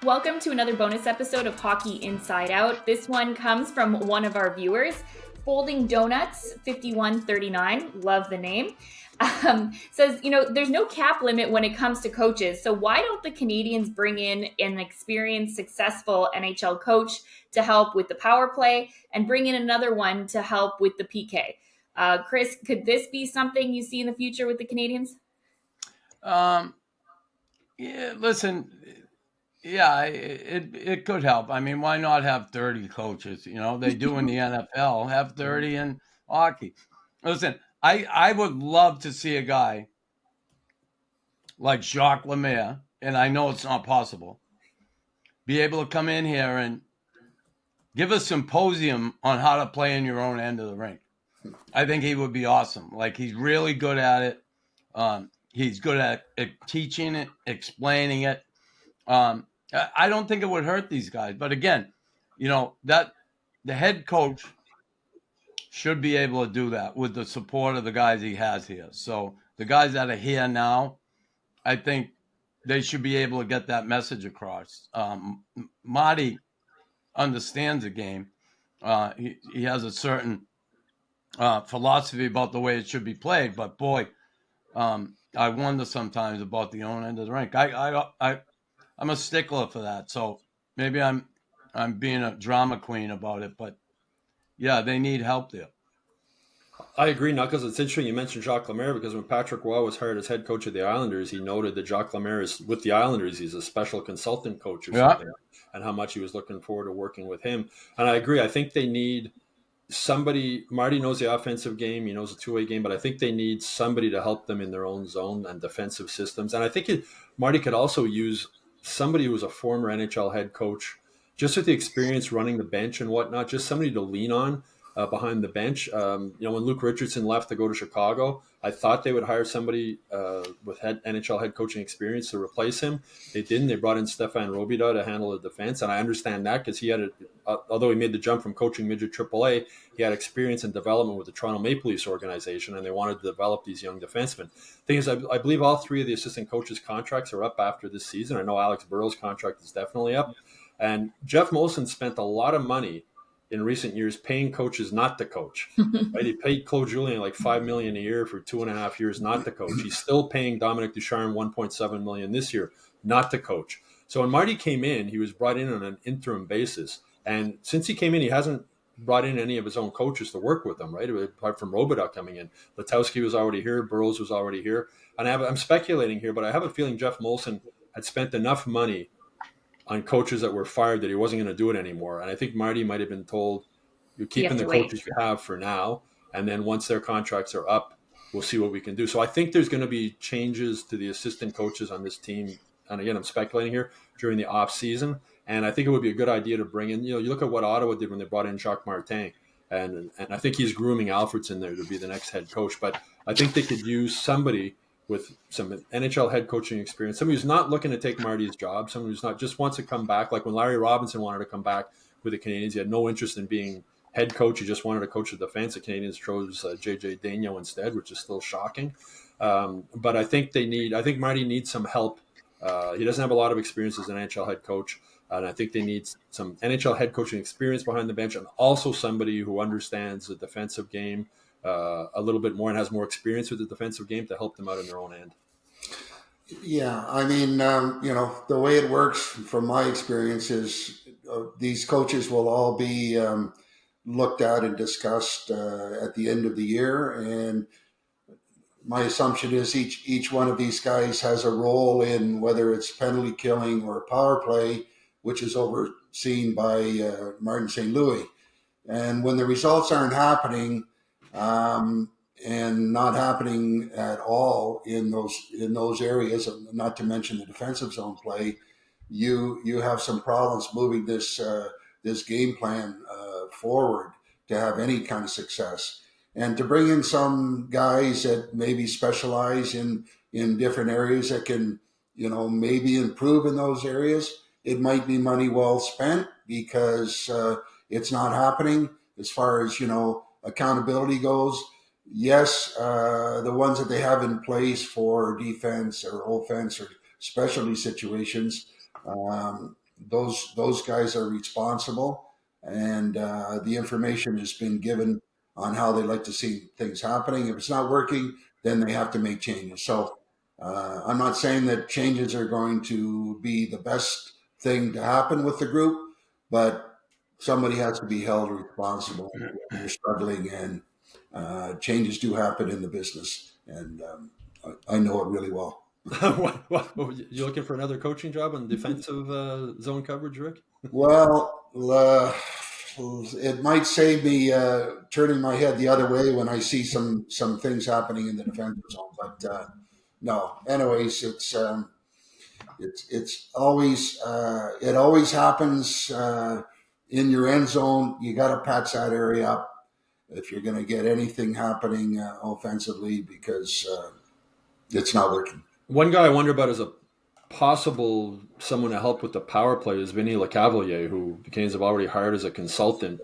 Welcome to another bonus episode of Hockey Inside Out. This one comes from one of our viewers, Folding Donuts 5139, love the name, says, there's no cap limit when it comes to coaches, so why don't the Canadiens bring in an experienced, successful NHL coach to help with the power play and bring in another one to help with the PK? Chris, could this be something you see in the future with the Canadiens? Yeah, listen... Yeah, it could help. I mean, why not have 30 coaches? They do in the NFL, have 30 in hockey. Listen, I would love to see a guy like Jacques Lemaire, and I know it's not possible, be able to come in here and give a symposium on how to play in your own end of the rink. I think he would be awesome. Like, he's really good at it. He's good at teaching it, explaining it. I don't think it would hurt these guys. But again, that the head coach should be able to do that with the support of the guys he has here. So the guys that are here now, I think they should be able to get that message across. Marty understands the game. He has a certain philosophy about the way it should be played. But boy, I wonder sometimes about the own end of the rink. I'm a stickler for that, so maybe I'm being a drama queen about it, but yeah, they need help there. I agree, Knuckles. It's interesting you mentioned Jacques Lemaire because when Patrick Roy was hired as head coach of the Islanders, he noted that Jacques Lemaire is with the Islanders. He's a special consultant coach or something, and how much he was looking forward to working with him. And I agree. I think they need somebody. Marty knows the offensive game. He knows the two-way game, but I think they need somebody to help them in their own zone and defensive systems. And I think Marty could also use somebody who was a former NHL head coach, just with the experience running the bench and whatnot, just somebody to lean on behind the bench. When Luke Richardson left to go to Chicago, I thought they would hire somebody with NHL head coaching experience to replace him. They didn't. They brought in Stefan Robida to handle the defense, and I understand that because he had, although he made the jump from coaching midget AAA, he had experience in development with the Toronto Maple Leafs organization, and they wanted to develop these young defensemen. Thing is, I believe all three of the assistant coaches' contracts are up after this season. I know Alex Burrow's contract is definitely up, and Jeff Molson spent a lot of money in recent years paying coaches not to coach. Right? He paid Claude Julien like $5 million a year for 2.5 years not to coach. He's still paying Dominic Ducharme $1.7 million this year not to coach. So when Marty came in, he was brought in on an interim basis. And since he came in, he hasn't brought in any of his own coaches to work with him, right? Apart from Robida coming in. Letowski was already here. Burroughs was already here. And I'm speculating here, but I have a feeling Jeff Molson had spent enough money on coaches that were fired that he wasn't going to do it anymore. And I think Marty might have been told, you're keeping the coaches you have for now. And then once their contracts are up, we'll see what we can do. So I think there's going to be changes to the assistant coaches on this team. And again, I'm speculating here during the off season. And I think it would be a good idea to bring in, you look at what Ottawa did when they brought in Jacques Martin. And I think he's grooming Alfredson there to be the next head coach. But I think they could use somebody with some NHL head coaching experience, somebody who's not looking to take Marty's job, somebody who's not just wants to come back. Like when Larry Robinson wanted to come back with the Canadiens, he had no interest in being head coach. He just wanted to coach the defense. The Canadiens chose JJ Daigneault instead, which is still shocking. But I think Marty needs some help. He doesn't have a lot of experience as an NHL head coach. And I think they need some NHL head coaching experience behind the bench and also somebody who understands the defensive game a little bit more and has more experience with the defensive game to help them out in their own end. Yeah, I mean, the way it works from my experience is these coaches will all be looked at and discussed at the end of the year. And my assumption is each one of these guys has a role in whether it's penalty killing or power play, which is overseen by Martin St. Louis. And when the results aren't happening, and not happening at all in those areas, not to mention the defensive zone play, you have some problems moving this game plan forward to have any kind of success. And to bring in some guys that maybe specialize in different areas that can, maybe improve in those areas, it might be money well spent because it's not happening. As far as, accountability goes, yes, the ones that they have in place for defense or offense or specialty situations, those guys are responsible, and the information has been given on how they like to see things happening. If it's not working, then they have to make changes. So I'm not saying that changes are going to be the best thing to happen with the group, but somebody has to be held responsible when you're struggling, and changes do happen in the business, and I know it really well. What, you looking for another coaching job on defensive zone coverage, Rick? Well, it might save me turning my head the other way when I see some things happening in the defensive zone, but no. Anyways, it's always it always happens in your end zone. You got to patch that area up if you're going to get anything happening offensively, because it's not working. One guy I wonder about as a possible someone to help with the power play is Vinnielacer, who the Canadiens have already hired as a consultant.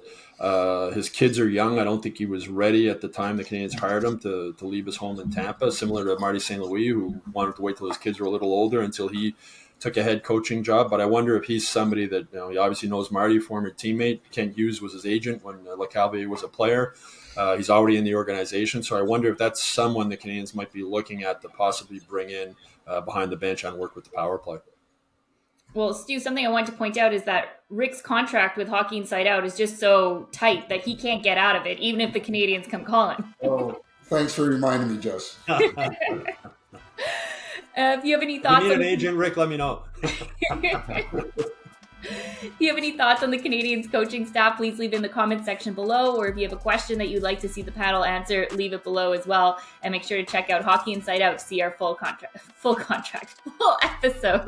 His kids are young. I don't think he was ready at the time the Canadiens hired him to leave his home in Tampa, similar to Marty St. Louis, who wanted to wait till his kids were a little older until he took a head coaching job. But I wonder if he's somebody that, he obviously knows Marty, former teammate. Kent Hughes was his agent when LeCavalier was a player. He's already in the organization. So I wonder if that's someone the Canadiens might be looking at to possibly bring in behind the bench and work with the power play. Well, Stu, something I wanted to point out is that Rick's contract with Hockey Inside Out is just so tight that he can't get out of it, even if the Canadiens come calling. Oh, thanks for reminding me, Jess. If you have any thoughts, you need an agent, Rick, let me know. If you have any thoughts on the Canadiens coaching staff, please leave in the comment section below. Or if you have a question that you'd like to see the panel answer, leave it below as well. And make sure to check out Hockey Inside Out to see our full episode.